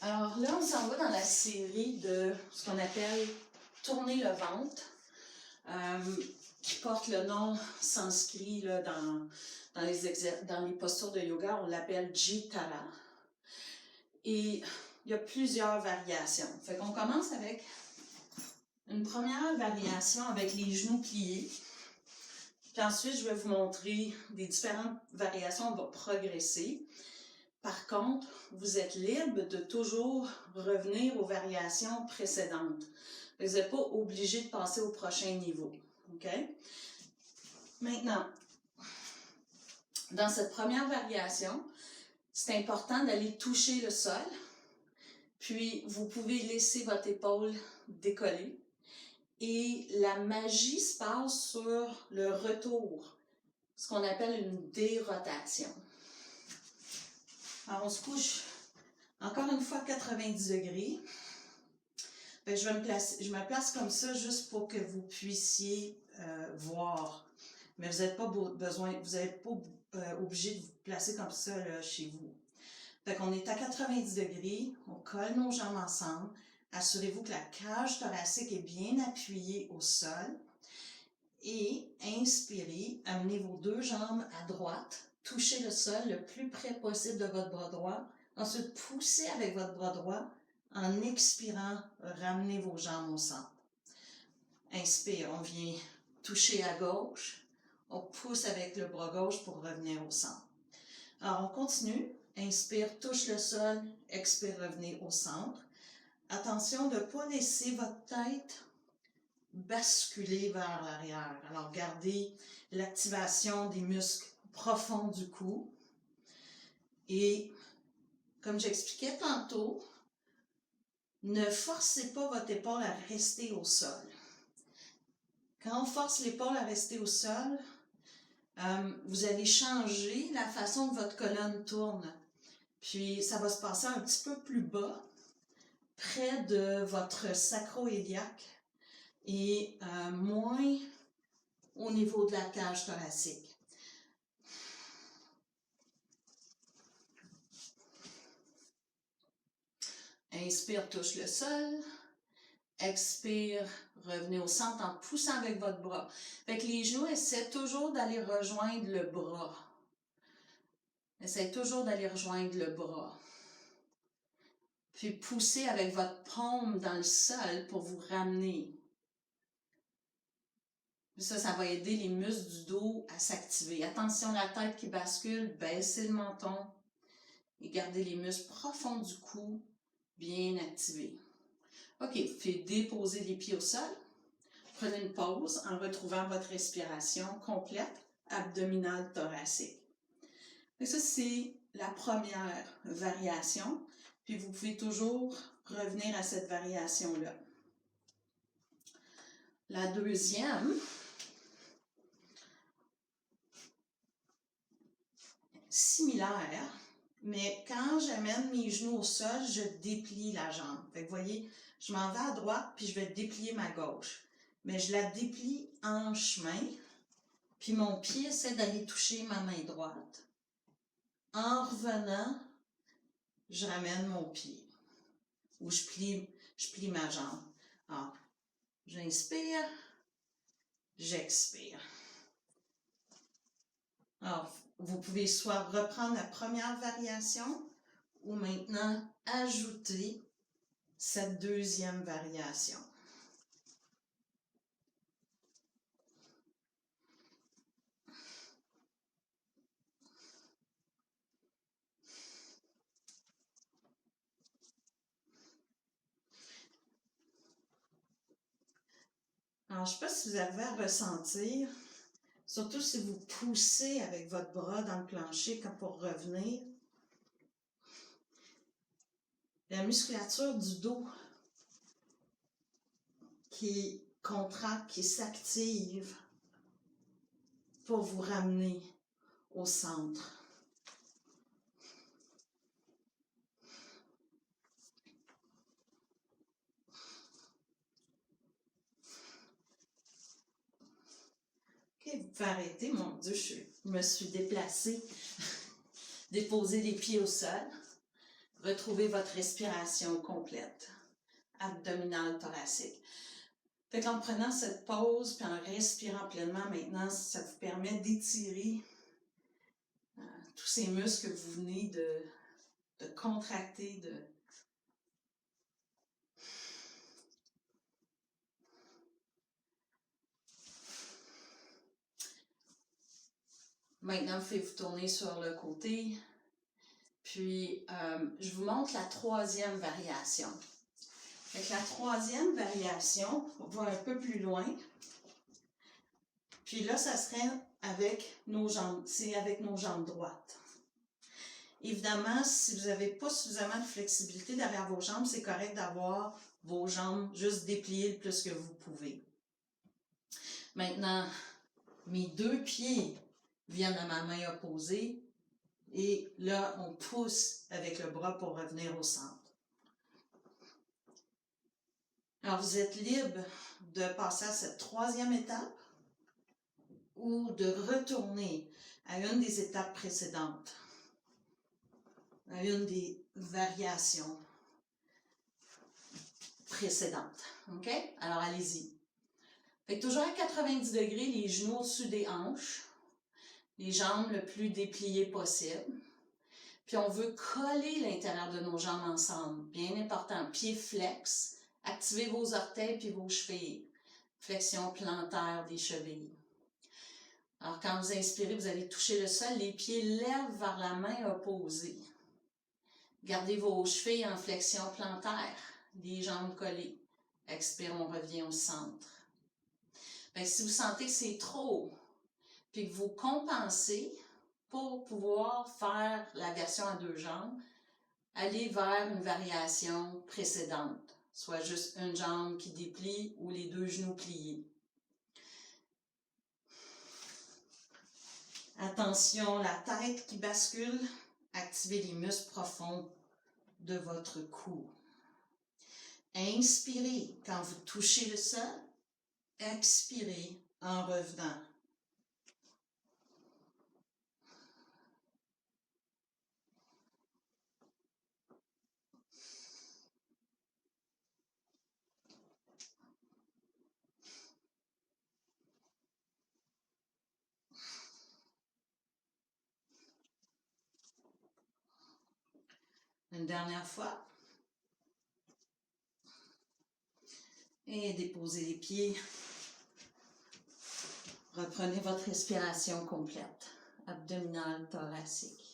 Alors là, on s'en va dans la série de ce qu'on appelle tourner le ventre, qui porte le nom sanskrit là, dans les postures de yoga, on l'appelle Jitara. Et il y a plusieurs variations. Fait qu'on commence avec une première variation avec les genoux pliés. Puis ensuite, je vais vous montrer des différentes variations, on va progresser. Par contre, vous êtes libre de toujours revenir aux variations précédentes. Vous n'êtes pas obligé de passer au prochain niveau. OK? Maintenant, dans cette première variation, c'est important d'aller toucher le sol. Puis, vous pouvez laisser votre épaule décoller. Et la magie se passe sur le retour, ce qu'on appelle une dérotation. Alors, on se couche encore une fois 90 degrés. Bien, je me place comme ça juste pour que vous puissiez voir. Mais vous n'êtes pas obligé de vous placer comme ça là, chez vous. Fait qu'on est à 90 degrés, on colle nos jambes ensemble. Assurez-vous que la cage thoracique est bien appuyée au sol. Et inspirez, amenez vos deux jambes à droite, touchez le sol le plus près possible de votre bras droit. Ensuite, poussez avec votre bras droit. En expirant, ramenez vos jambes au centre. Inspire, on vient toucher à gauche. On pousse avec le bras gauche pour revenir au centre. Alors, on continue. Inspire, touche le sol. Expire, revenez au centre. Attention de ne pas laisser votre tête basculer vers l'arrière. Alors, gardez l'activation des muscles profonds du cou. Et, comme j'expliquais tantôt, ne forcez pas votre épaule à rester au sol. Quand on force l'épaule à rester au sol, vous allez changer la façon que votre colonne tourne. Puis, ça va se passer un petit peu plus bas, près de votre sacro-iliaque et moins au niveau de la cage thoracique. Inspire, touche le sol. Expire, revenez au centre en poussant avec votre bras. Fait que les genoux, essaient toujours d'aller rejoindre le bras. Essayez toujours d'aller rejoindre le bras. Puis poussez avec votre paume dans le sol pour vous ramener. Ça va aider les muscles du dos à s'activer. Attention, la tête qui bascule, baissez le menton et gardez les muscles profonds du cou bien activés. OK, faites déposer les pieds au sol. Prenez une pause en retrouvant votre respiration complète, abdominale thoracique. Et ça, c'est la première variation. Puis vous pouvez toujours revenir à cette variation-là. La deuxième, similaire, mais quand j'amène mes genoux au sol, je déplie la jambe. Fait que vous voyez, je m'en vais à droite, puis je vais déplier ma gauche. Mais je la déplie en chemin, puis mon pied essaie d'aller toucher ma main droite. En revenant, je ramène mon pied, ou je plie ma jambe. Alors, j'inspire, j'expire. Alors, vous pouvez soit reprendre la première variation, ou maintenant ajouter cette deuxième variation. Alors, je ne sais pas si vous avez à ressentir, surtout si vous poussez avec votre bras dans le plancher comme pour revenir, la musculature du dos qui contracte, qui s'active pour vous ramener au centre. OK, vous pouvez arrêter. Mon Dieu, je me suis déplacée. Déposer les pieds au sol. retrouvez votre respiration complète, abdominale, thoracique. Fait qu'en prenant cette pause puis en respirant pleinement maintenant, ça vous permet d'étirer tous ces muscles que vous venez de contracter, Maintenant, vous pouvez vous tourner sur le côté. Puis, je vous montre la troisième variation. Fait que la troisième variation, on va un peu plus loin. Puis là, ça serait avec nos jambes. C'est avec nos jambes droites. Évidemment, si vous n'avez pas suffisamment de flexibilité derrière vos jambes, c'est correct d'avoir vos jambes juste dépliées le plus que vous pouvez. Maintenant, mes deux pieds viennent à ma main opposée et là, on pousse avec le bras pour revenir au centre. Alors, vous êtes libre de passer à cette troisième étape ou de retourner à une des étapes précédentes, à une des variations précédentes. OK? Alors, allez-y. Fait que toujours à 90 degrés, les genoux au-dessus des hanches, les jambes le plus dépliées possible. Puis on veut coller l'intérieur de nos jambes ensemble. Bien important, pieds flex, activez vos orteils puis vos chevilles. Flexion plantaire des chevilles. Alors quand vous inspirez, vous allez toucher le sol, les pieds lèvent vers la main opposée. Gardez vos chevilles en flexion plantaire, les jambes collées. Expire, on revient au centre. Bien, si vous sentez que c'est trop, puis que vous compensez pour pouvoir faire la version à deux jambes, allez vers une variation précédente, soit juste une jambe qui déplie ou les deux genoux pliés. Attention, la tête qui bascule, activez les muscles profonds de votre cou. Inspirez quand vous touchez le sol, expirez en revenant. Une dernière fois. Et déposez les pieds. Reprenez votre respiration complète, abdominale, thoracique.